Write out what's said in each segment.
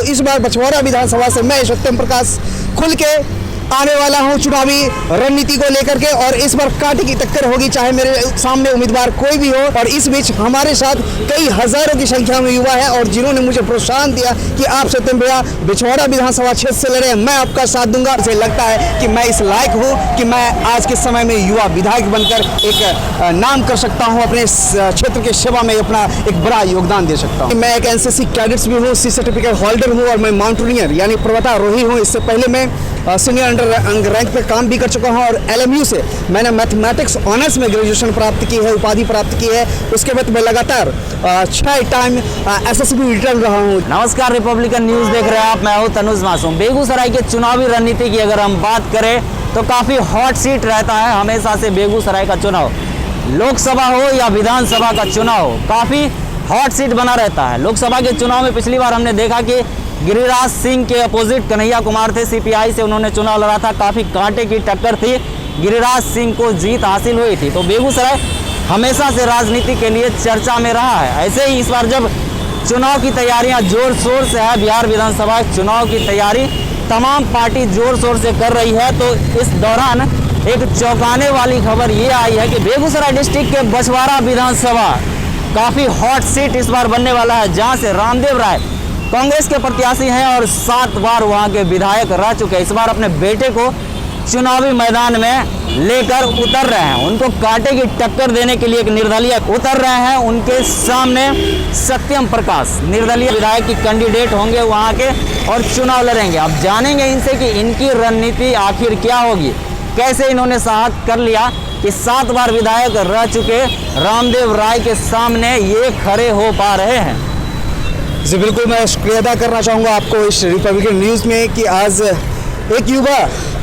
तो इस बार बछवाड़ा विधानसभा से मैं सत्यम प्रकाश खुल के आने वाला हूं चुनावी रणनीति को लेकर के, और इस बार कांटे की टक्कर होगी चाहे मेरे सामने उम्मीदवार कोई भी हो। और इस बीच हमारे साथ कई हजारों की संख्या में युवा है और जिन्होंने मुझे प्रोत्साहन दिया कि आप सत्यम भैया बछवाड़ा विधानसभा क्षेत्र से लड़े, मैं आपका साथ दूंगा। मुझे लगता है कि मैं इस लायक हूँ कि मैं आज के समय में युवा विधायक बनकर एक नाम कर सकता हूँ, अपने क्षेत्र के सेवा में अपना एक बड़ा योगदान दे सकता हूँ। मैं एक एनसीसी कैडेट्स भी हूँ, सी सर्टिफिकेट होल्डर हूँ और मैं माउंटेनियर यानी पर्वतारोही हूँ। इससे पहले मैं सीनियर अंडर रैंक पे काम भी कर चुका हूं और LMU से मैंने मैथमेटिक्स ऑनर्स में ग्रेजुएशन प्राप्त की है, उपाधि प्राप्त की है। उसके बाद मैं लगातार 6 टाइम SSB रिटर्न रहा हूं। नमस्कार, रिपब्लिकन न्यूज़ देख रहे हैं आप। मैं हूं तनुज मासूम। बेगूसराय के चुनावी रणनीति की अगर हम बात करें तो काफ़ी हॉट सीट रहता है हमेशा से बेगूसराय का चुनाव। लोकसभा हो या विधानसभा का चुनाव हो, काफ़ी हॉट सीट बना रहता है। लोकसभा के चुनाव में पिछली बार हमने देखा कि गिरिराज सिंह के अपोजिट कन्हैया कुमार थे, CPI से उन्होंने चुनाव लड़ा था, काफ़ी कांटे की टक्कर थी, गिरिराज सिंह को जीत हासिल हुई थी। तो बेगूसराय हमेशा से राजनीति के लिए चर्चा में रहा है। ऐसे ही इस बार जब चुनाव की तैयारियां जोर शोर से है, बिहार विधानसभा चुनाव की तैयारी तमाम पार्टी जोर शोर से कर रही है, तो इस दौरान एक चौंकाने वाली खबर ये आई है कि बेगूसराय डिस्ट्रिक्ट के बछवाड़ा विधानसभा काफ़ी हॉट सीट इस बार बनने वाला है, जहाँ से रामदेव राय कांग्रेस के प्रत्याशी हैं और 7 बार वहां के विधायक रह चुके हैं। इस बार अपने बेटे को चुनावी मैदान में लेकर उतर रहे हैं, उनको कांटे की टक्कर देने के लिए एक निर्दलीय उतर रहे हैं। उनके सामने सत्यम प्रकाश निर्दलीय विधायक की कैंडिडेट होंगे वहां के और चुनाव लड़ेंगे। अब जानेंगे इनसे कि इनकी रणनीति आखिर क्या होगी, कैसे इन्होंने साहस कर लिया कि 7 बार विधायक रह चुके रामदेव राय के सामने ये खड़े हो पा रहे हैं। जी बिल्कुल, मैं शुक्रिया अदा करना चाहूँगा आपको इस रिपब्लिकन न्यूज़ में कि आज एक युवा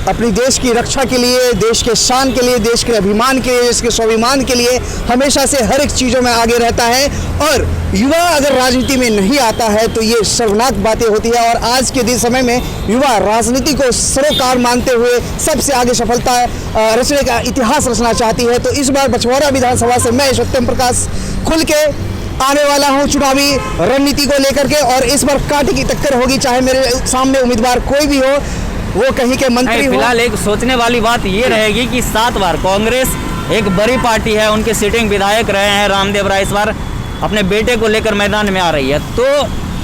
अपनी देश की रक्षा के लिए, देश के शान के लिए, देश के अभिमान के लिए, देश के स्वाभिमान के लिए हमेशा से हर एक चीज़ों में आगे रहता है। और युवा अगर राजनीति में नहीं आता है तो ये शर्मनाक बातें होती है। और आज के दिन समय में युवा राजनीति को सरोकार मानते हुए सबसे आगे सफलता रचने का इतिहास रचना चाहती है। तो इस बार बछवाड़ा विधानसभा से मैं सत्यम प्रकाश खुल के आने वाला हूं चुनावी रणनीति को लेकर के, और इस बार कांटे की टक्कर होगी चाहे मेरे सामने उम्मीदवार कोई भी हो, वो कहीं के मंत्री हो। फिलहाल एक सोचने वाली बात ये रहेगी कि 7 बार कांग्रेस एक बड़ी पार्टी है, उनके सिटिंग विधायक रहे हैं रामदेव राय, इस बार अपने बेटे को लेकर मैदान में आ रही है, तो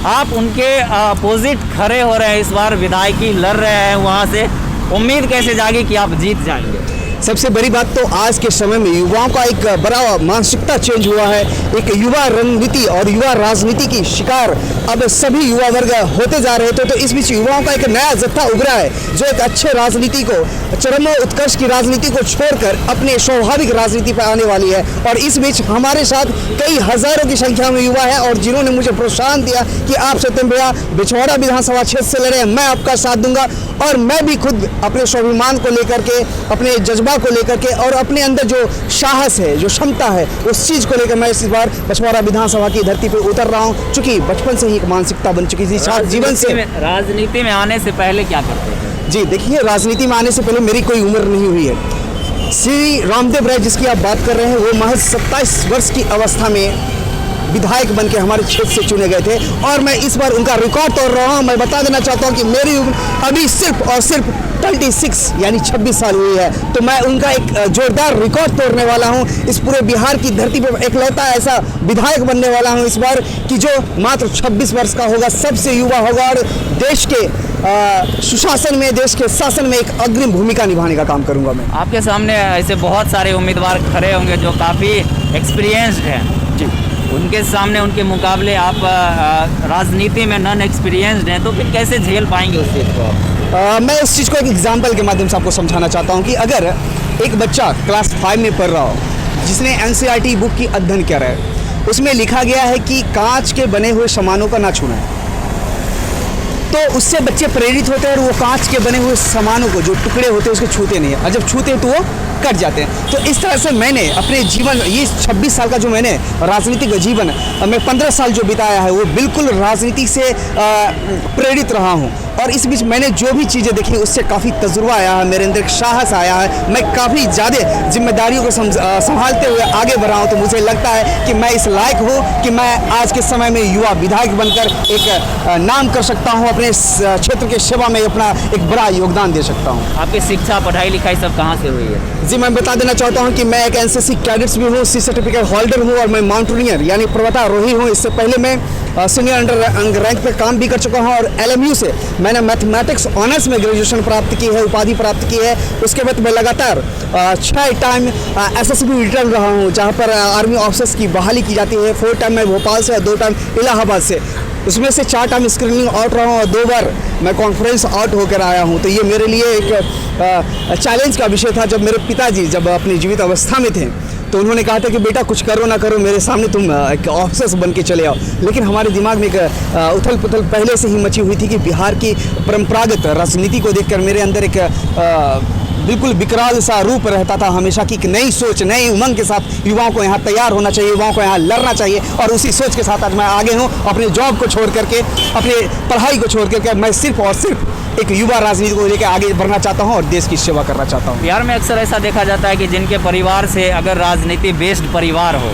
आप उनके अपोजिट खड़े हो रहे हैं, इस बार विधायकी लड़ रहे हैं वहाँ से, उम्मीद कैसे जागी कि आप जीत जाएंगे? सबसे बड़ी बात तो आज के समय में युवाओं का एक बड़ा मानसिकता चेंज हुआ है। एक युवा रणनीति और युवा राजनीति की शिकार अब सभी युवा वर्ग होते जा रहे थे। तो इस बीच युवाओं का एक नया जत्था उभरा है जो एक अच्छे राजनीति को, चरम उत्कर्ष की राजनीति को छोड़कर अपने स्वाभाविक राजनीति पर आने वाली है। और इस बीच हमारे साथ कई हजारों की संख्या में युवा है और जिन्होंने मुझे प्रोत्साहन दिया कि आप सत्यम भैया बछवाड़ा विधानसभा क्षेत्र से लड़े, मैं आपका साथ दूंगा। और मैं भी खुद अपने स्वाभिमान को लेकर के, अपने जज्बा को लेकर के और अपने अंदर जो साहस है, जो क्षमता है, उस चीज़ को लेकर मैं इस बार बछवाड़ा विधानसभा की धरती पर उतर रहा हूँ। चूंकि बचपन से ही एक मानसिकता बन चुकी थी, जीवन से। राजनीति में आने से पहले क्या करते थे? जी देखिए, राजनीति में आने से पहले मेरी कोई उम्र नहीं हुई है। श्री रामदेव राय जिसकी आप बात कर रहे हैं, वो महज 27 वर्ष की अवस्था में विधायक बनके हमारे क्षेत्र से चुने गए थे और मैं इस बार उनका रिकॉर्ड तोड़ रहा हूँ। मैं बता देना चाहता हूँ कि मेरी उम्र अभी सिर्फ और सिर्फ 26 यानी 26 साल हुई है। तो मैं उनका एक जोरदार रिकॉर्ड तोड़ने वाला हूँ। इस पूरे बिहार की धरती पर एकलौता ऐसा विधायक बनने वाला हूँ इस बार कि जो मात्र 26 वर्ष का होगा, सबसे युवा होगा और देश के सुशासन में, देश के शासन में एक अग्रिम भूमिका निभाने का काम करूँगा मैं। आपके सामने ऐसे बहुत सारे उम्मीदवार खड़े होंगे जो काफ़ी एक्सपीरियंस्ड हैं जी, उनके सामने, उनके मुकाबले आप राजनीति में नॉन एक्सपीरियंस्ड हैं, तो फिर कैसे झेल पाएंगे उस चीज़ को? मैं इस चीज़ को एक एग्जाम्पल के माध्यम से आपको समझाना चाहता हूँ कि अगर एक बच्चा क्लास 5 में पढ़ रहा हो, जिसने NCERT बुक की अध्ययन किया है, उसमें लिखा गया है कि कांच के बने हुए सामानों का ना छूना है, तो उससे बच्चे प्रेरित होते हैं और वो कांच के बने हुए सामानों को, जो टुकड़े होते हैं, उसको छूते नहीं है, और जब छूते हैं तो वो कट जाते हैं। तो इस तरह से मैंने अपने जीवन, ये 26 साल का जो मैंने राजनीतिक जीवन, मैं 15 साल जो बिताया है, वो बिल्कुल राजनीति से प्रेरित रहा हूँ। और इस बीच मैंने जो भी चीज़ें देखी उससे काफ़ी तजुर्बा आया है, मेरे अंदर एक साहस आया है, मैं काफ़ी ज़्यादा जिम्मेदारियों को संभालते हुए आगे बढ़ा हूँ। तो मुझे लगता है कि मैं इस लायक हूँ कि मैं आज के समय में युवा विधायक बनकर एक नाम कर सकता हूँ, अपने क्षेत्र के सेवा में अपना एक बड़ा योगदान दे सकता हूँ। आपकी शिक्षा पढ़ाई लिखाई सब कहाँ से हुई है? जी, मैं बता देना चाहता हूँ कि मैं एक एनसीसी कैडेट्स भी हूँ, सी सर्टिफिकेट होल्डर हूँ और मैं माउंटेनियर यानी पर्वतारोही हूँ। इससे पहले मैं सीनियर अंडर रैंक पे काम भी कर चुका हूँ और LMU से मैंने मैथमेटिक्स ऑनर्स में ग्रेजुएशन प्राप्त की है, उपाधि प्राप्त की है। उसके बाद मैं लगातार 6 टाइम SSB रिटर्न रहा हूँ, जहाँ पर आर्मी ऑफिसर्स की बहाली की जाती है। 4 टाइम मैं भोपाल से और 2 टाइम इलाहाबाद से, उसमें से 4 टाइम स्क्रीनिंग आउट रहा हूँ और 2 बार मैं कॉन्फ्रेंस आउट होकर आया हूँ। तो ये मेरे लिए एक चैलेंज का विषय था। जब मेरे पिताजी जब अपनी जीवित अवस्था में थे तो उन्होंने कहा था कि बेटा कुछ करो ना करो, मेरे सामने तुम एक ऑफिसर्स बन के चले आओ। लेकिन हमारे दिमाग में एक उथल पुथल पहले से ही मची हुई थी कि बिहार की परंपरागत राजनीति को देखकर मेरे अंदर एक बिल्कुल विकराल सा रूप रहता था हमेशा कि एक नई सोच, नई उमंग के साथ युवाओं को यहाँ तैयार होना चाहिए, युवाओं को यहाँ लड़ना चाहिए। और उसी सोच के साथ आज मैं आगे हूँ, अपने जॉब को छोड़ करके, अपने पढ़ाई को छोड़ करके मैं सिर्फ और सिर्फ एक युवा राजनीति को लेकर आगे बढ़ना चाहता हूँ और देश की सेवा करना चाहता हूँ। बिहार में अक्सर ऐसा देखा जाता है कि जिनके परिवार से अगर राजनीति बेस्ड परिवार हो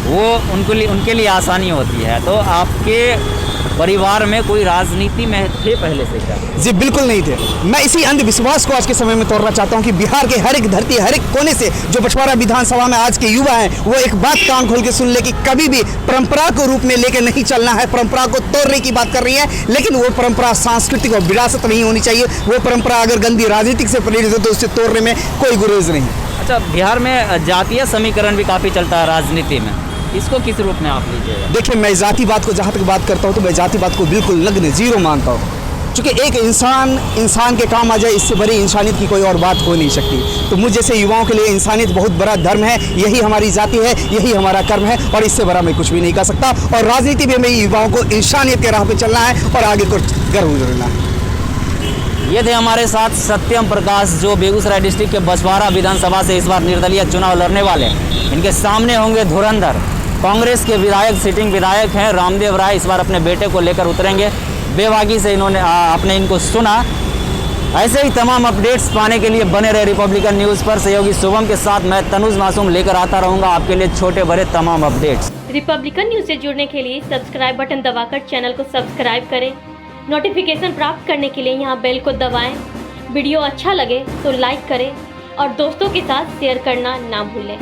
वो उनके लिए आसानी होती है। तो आपके परिवार में कोई राजनीति में थे पहले से क्या? जी बिल्कुल नहीं थे। मैं इसी अंधविश्वास को आज के समय में तोड़ना चाहता हूं कि बिहार के हर एक धरती, हर एक कोने से जो बछवाड़ा विधानसभा में आज के युवा हैं वो एक बात कान खोल के सुन ले कि कभी भी परंपरा को रूप में लेकर नहीं चलना है। परंपरा को तोड़ने की बात कर रही है, लेकिन वो परंपरा सांस्कृतिक और विरासत नहीं होनी चाहिए। वो परंपरा अगर गंदी राजनीतिक से प्रेरित हो तो उससे तोड़ने में कोई गुरेज नहीं। अच्छा, बिहार में जातीय समीकरण भी काफ़ी चलता है राजनीति में, इसको किस रूप में आप लीजिएगा? देखिए, मैं जाति बात को जहाँ तक बात करता हूँ तो मैं जाति बात को बिल्कुल नग्न जीरो मानता हूँ। क्योंकि एक इंसान के काम आ जाए, इससे बड़ी इंसानियत की कोई और बात हो नहीं सकती। तो मुझ जैसे युवाओं के लिए इंसानियत बहुत बड़ा धर्म है, यही हमारी जाति है, यही हमारा कर्म है और इससे बड़ा मैं कुछ भी नहीं कर सकता। और राजनीति में मेरी युवाओं को इंसानियत के राह पे चलना है और आगे को गर्व करना है। ये थे हमारे साथ सत्यम प्रकाश, जो बेगूसराय डिस्ट्रिक्ट के बछवाड़ा विधानसभा से इस बार निर्दलीय चुनाव लड़ने वाले हैं। इनके सामने होंगे धुरंधर कांग्रेस के विधायक, सिटिंग विधायक हैं रामदेव राय। इस बार अपने बेटे को लेकर उतरेंगे। बेबाकी से इन्होंने आपने इनको सुना। ऐसे ही तमाम अपडेट्स पाने के लिए बने रहे रिपब्लिकन न्यूज़ पर। सहयोगी शुभम के साथ मैं तनुज मासूम लेकर आता रहूँगा आपके लिए छोटे बड़े तमाम अपडेट्स। रिपब्लिकन न्यूज़ से जुड़ने के लिए सब्सक्राइब बटन दबाकर चैनल को सब्सक्राइब करें। नोटिफिकेशन प्राप्त करने के लिए यहाँ बेल को दबाएं। वीडियो अच्छा लगे तो लाइक करें और दोस्तों के साथ शेयर करना ना भूलें।